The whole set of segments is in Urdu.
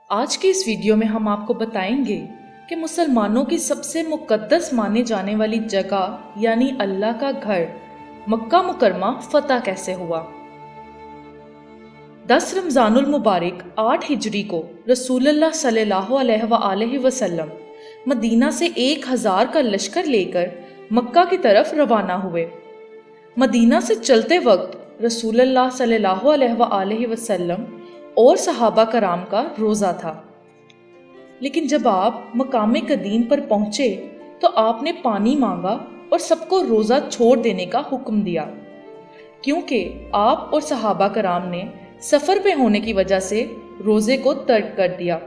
آج کی اس ویڈیو میں ہم آپ کو بتائیں گے کہ مسلمانوں کی سب سے مقدس مانے جانے والی جگہ یعنی اللہ کا گھر مکہ مکرمہ فتح کیسے ہوا۔ 10 رمضان المبارک 8 ہجری کو رسول اللہ صلی اللہ علیہ وآلہ وسلم مدینہ سے 1000 کا لشکر لے کر مکہ کی طرف روانہ ہوئے۔ مدینہ سے چلتے وقت رسول اللہ صلی اللہ علیہ وآلہ وسلم اور صحابہ کرام کا روزہ تھا، لیکن جب آپ مقام قدیم پر پہنچے تو آپ نے پانی مانگا اور سب کو روزہ چھوڑ دینے کا حکم دیا، کیونکہ آپ اور صحابہ کرام نے سفر پہ ہونے کی وجہ سے روزے کو ترک کر دیا۔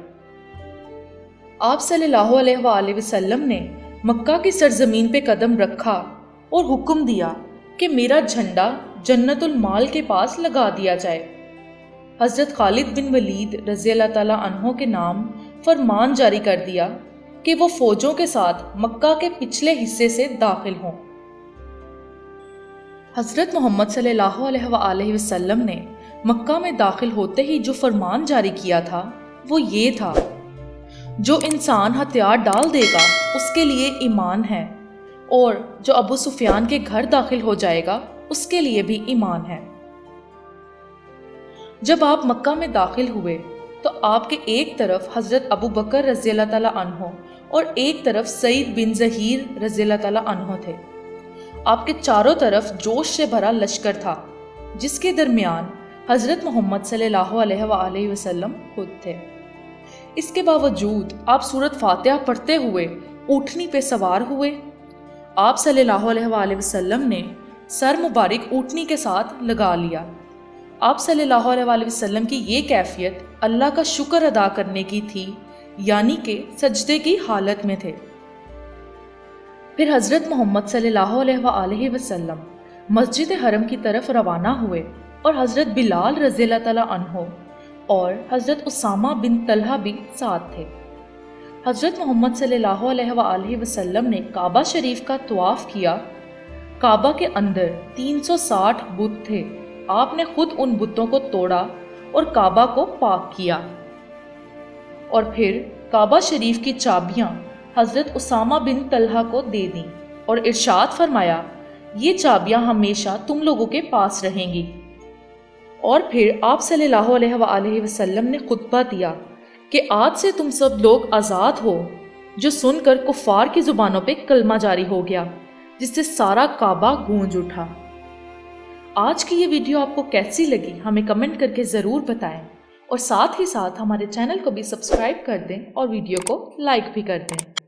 آپ صلی اللہ علیہ وآلہ وسلم نے مکہ کی سرزمین پہ قدم رکھا اور حکم دیا کہ میرا جھنڈا جنت المال کے پاس لگا دیا جائے۔ حضرت خالد بن ولید رضی اللہ تعالیٰ عنہ کے نام فرمان جاری کر دیا کہ وہ فوجوں کے ساتھ مکہ کے پچھلے حصے سے داخل ہوں۔ حضرت محمد صلی اللہ علیہ وآلہ وسلم نے مکہ میں داخل ہوتے ہی جو فرمان جاری کیا تھا وہ یہ تھا: جو انسان ہتھیار ڈال دے گا اس کے لیے ایمان ہے، اور جو ابو سفیان کے گھر داخل ہو جائے گا اس کے لیے بھی ایمان ہے۔ جب آپ مکہ میں داخل ہوئے تو آپ کے ایک طرف حضرت ابو بکر رضی اللہ تعالیٰ عنہ اور ایک طرف سعید بن ظہیر رضی اللہ تعالیٰ عنہ تھے۔ آپ کے چاروں طرف جوش سے بھرا لشکر تھا، جس کے درمیان حضرت محمد صلی اللہ علیہ وآلہ وسلم خود تھے۔ اس کے باوجود آپ سورۃ فاتحہ پڑھتے ہوئے اونٹنی پہ سوار ہوئے۔ آپ صلی اللہ علیہ وآلہ وسلم نے سر مبارک اونٹنی کے ساتھ لگا لیا۔ آپ صلی اللہ علیہ وآلہ وسلم کی یہ کیفیت اللہ کا شکر ادا کرنے کی تھی، یعنی کہ سجدے کی حالت میں تھے۔ پھر حضرت محمد صلی اللہ علیہ وآلہ وسلم مسجد حرم کی طرف روانہ ہوئے اور حضرت بلال رضی اللہ تعالیٰ عنہ اور حضرت اسامہ بن طلحہ بھی ساتھ تھے۔ حضرت محمد صلی اللہ علیہ وآلہ وسلم نے کعبہ شریف کا طواف کیا۔ کعبہ کے اندر 360 بت تھے۔ آپ نے خود ان بتوں کو توڑا اور کعبہ کو پاک کیا، اور پھر کعبہ شریف کی چابیاں حضرت اسامہ بن طلحہ کو دے دیں اور ارشاد فرمایا، یہ چابیاں ہمیشہ تم لوگوں کے پاس رہیں گی۔ اور پھر آپ صلی اللہ علیہ وآلہ وسلم نے خطبہ دیا کہ آج سے تم سب لوگ آزاد ہو، جو سن کر کفار کی زبانوں پہ کلمہ جاری ہو گیا، جس سے سارا کعبہ گونج اٹھا۔ آج کی یہ ویڈیو آپ کو کیسی لگی ہمیں کمنٹ کر کے ضرور بتائیں، اور ساتھ ہی ساتھ ہمارے چینل کو بھی سبسکرائب کر دیں اور ویڈیو کو لائک بھی کر دیں۔